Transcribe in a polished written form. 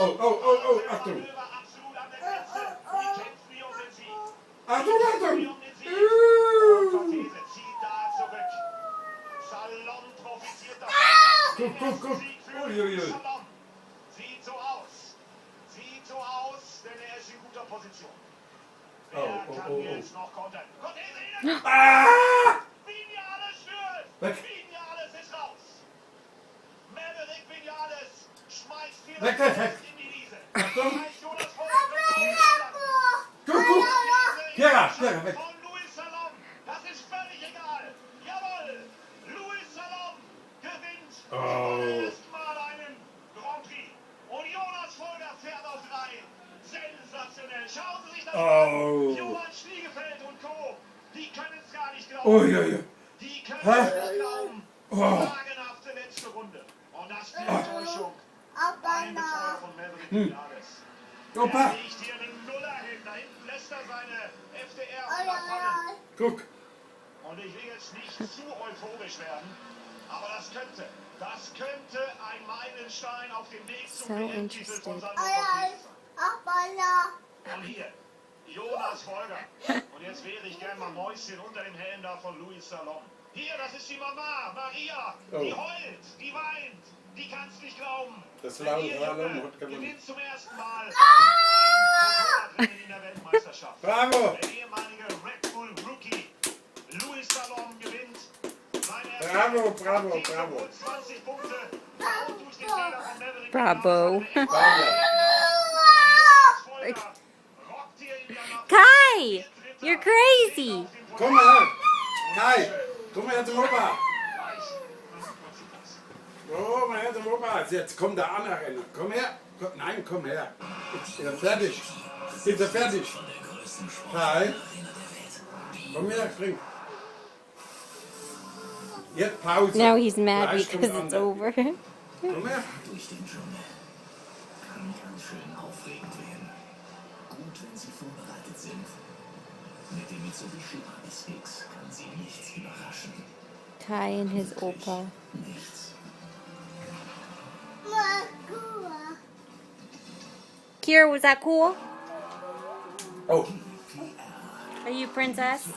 Oh, Achtung. Absolut an der Grenze. Die kämpfen wie um den Sieg. Achtung. Cortese zieht da zurück. Salom profitiert davon. Guck. Sieg für Uiuiui. Salom. Sieht so aus, denn er ist in guter Position. Wer kann jetzt noch kontern? Cortese innen! Ah! Vinales führt! Weg. Vinales ist raus! Maverick Vinales schmeißt die Weg. in die Wiese. Achtung. Schmeißt Jonas Vollmer. Guck. Gera, weg. Von Luis Salom. Das ist völlig egal. Jawohl. Luis Salom gewinnt zum ersten Mal einen Grand Prix. Und Jonas Folger fährt auf 3. Sensationell. Schauen Sie sich das an. Johann Schliegefeld und Co. Die können es gar nicht glauben. Uiuiui. Die können es nicht glauben. Oh. Sagenhafte letzte Runde. Und das die Enttäuschung. Ein Betreuer von Maverick Vinales. Opa. Er legt hier einen Nuller hin. Da hinten lässt er seine FDR-Flagge. Guck. Und ich will jetzt nicht zu euphorisch werden, aber das könnte ein Meilenstein auf dem Weg zum So WM-Titel von interested. Sandro Cortese. Und hier, Jonas Folger. Und jetzt wäre ich gern mal Mäuschen unter dem Helm da von Luis Salom. Hier, das ist die Mama, Maria. Die heult, die weint, die kann's nicht glauben. Das Denn Salom ihr Junge hat gewonnen. gewinnt zum ersten Mal ein Motorradrennen in der Weltmeisterschaft. Bravo. Der ehemalige Red Bull Rookie Luis Salom gewinnt. Bravo. 20 Punkte. Auch durch den Fehler von Maverick Bravo. Rockt hier in der Mappe. Kai, you're crazy. Komm mal her. Kai, komm mal her zum Opa. Oh, mal her zum Opa. Jetzt kommt der andere Renner. Komm her. Nein, komm her. Ist er fertig? Ist er fertig? Kai. Komm her, spring. Jetzt Pause. Now he's mad Gleich because kommt it's andere. over. Komm her. Durch den Dschungel. Kann ganz schön aufregend werden. Gut, wenn Sie vorbereitet sind. Mit dem Mitsubishi ASX kann Sie nichts überraschen. Kai and his Opa. Nichts. Kira, was that cool? Oh. Are you princess?